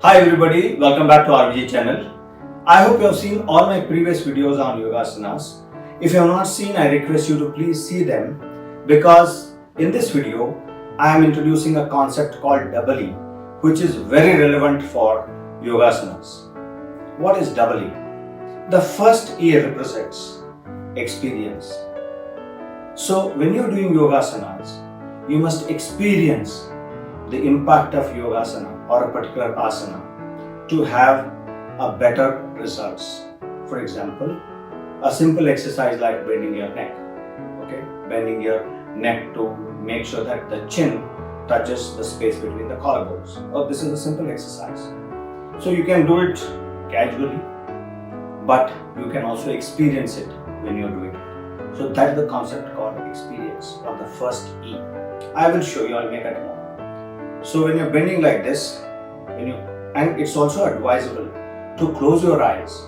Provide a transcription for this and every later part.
Hi everybody, welcome back to RVG channel. I hope you have seen all my previous videos on Yogasanas. If you have not seen, I request you to please see them because in this video I am introducing a concept called double E, which is very relevant for Yogasanas. What is double E? The first E represents experience. So when you are doing Yogasanas, you must experience the impact of Yogasana or a particular asana to have a better results. For example, a simple exercise like bending your neck. Okay, bending your neck to make sure that the chin touches the space between the collarbones. Oh, this is a simple exercise. So you can do it casually, but you can also experience it when you're doing it. So that is the concept called experience, or the first E. I will show you, I'll make a demo. So when you're bending like this, and it's also advisable to close your eyes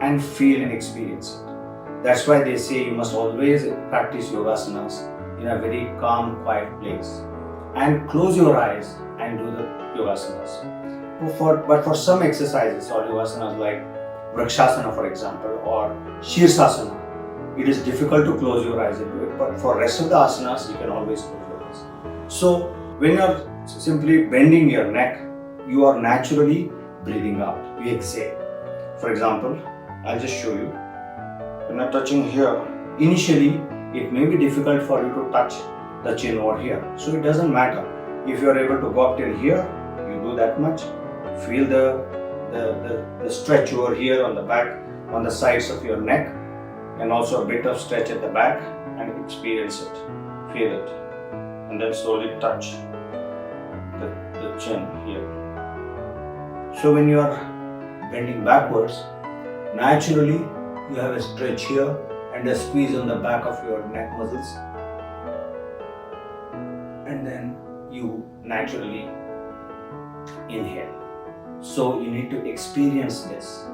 and feel and experience it. That's why they say you must always practice Yogasanas in a very calm, quiet place. And close your eyes and do the Yogasanas. But for some exercises or Yogasanas like Vrikshasana for example, or Shirsasana, it is difficult to close your eyes and do it. But for rest of the asanas, you can always close your eyes. So when you're simply bending your neck, you are naturally breathing out. You exhale. For example, I'll just show you. When you're touching here, initially it may be difficult for you to touch the chin over here. So it doesn't matter. If you are able to go up till here, you do that much. Feel the stretch over here on the back, on the sides of your neck, and also a bit of stretch at the back, and experience it. Feel it. And then slowly touch the chin here. So when you are bending backwards, naturally you have a stretch here and a squeeze on the back of your neck muscles, and then you naturally inhale. So you need to experience this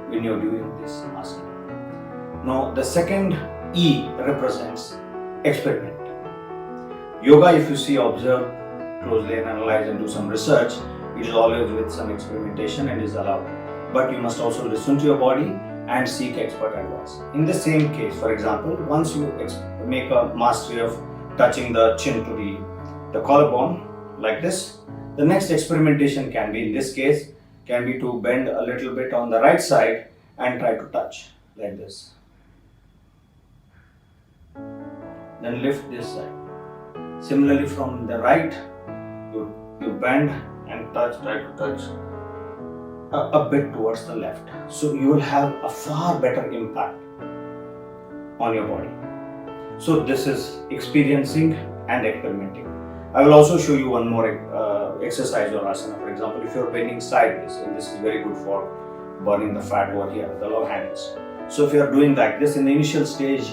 when you're doing this asana. Now the second E represents experiment. Yoga, if you see, observe closely and analyze and do some research, it is always with some experimentation and is allowed. But you must also listen to your body and seek expert advice. In the same case, for example, once you make a mastery of touching the chin to the collarbone like this, the next experimentation can be, in this case, can be to bend a little bit on the right side and try to touch like this. Then lift this side. Similarly, from the right, you bend and touch, try to touch a bit towards the left. So you will have a far better impact on your body. So this is experiencing and experimenting. I will also show you one more exercise or asana. For example, if you're bending sideways, and this is very good for burning the fat over here, the low handles. So if you're doing like this, in the initial stage,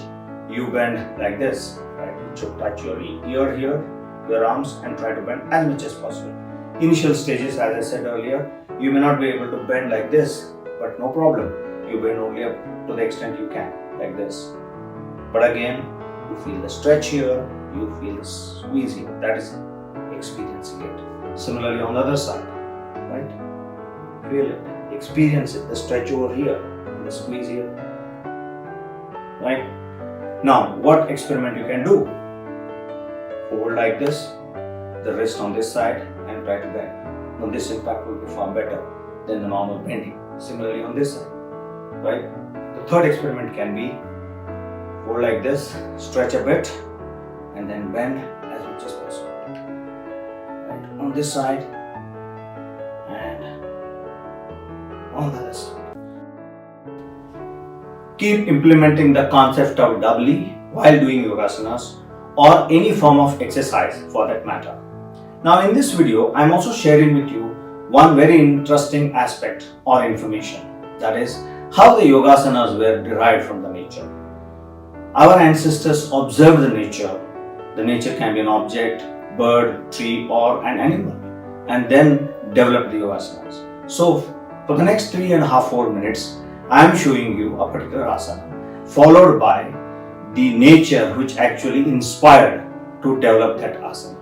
you bend like this, right? You should touch your ear here, your arms, and try to bend as much as possible. Initial stages, as I said earlier, you may not be able to bend like this, but no problem. You bend only up to the extent you can, like this. But again, you feel the stretch here, you feel the squeeze here. That is experiencing it. Similarly on the other side, right? Feel it, experience it, the stretch over here, and the squeeze here, right? Now, what experiment you can do? Hold like this, the wrist on this side, and try to bend. Now this impact will be far better than the normal bending. Similarly on this side, right? The third experiment can be hold like this, stretch a bit, and then bend as much as possible. Right? On this side and on the other side. Keep implementing the concept of double E while doing Yogasanas or any form of exercise for that matter. Now in this video, I am also sharing with you one very interesting aspect or information, that is how the Yogasanas were derived from the nature. Our ancestors observed the nature. The nature can be an object, bird, tree, or an animal, and then developed the Yogasanas. So for the next 3.5-4 minutes, I am showing you a particular asana followed by the nature which actually inspired to develop that asana.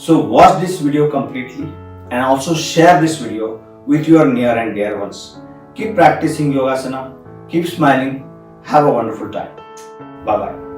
So watch this video completely and also share this video with your near and dear ones. Keep practicing Yogasana, keep smiling, have a wonderful time. Bye bye.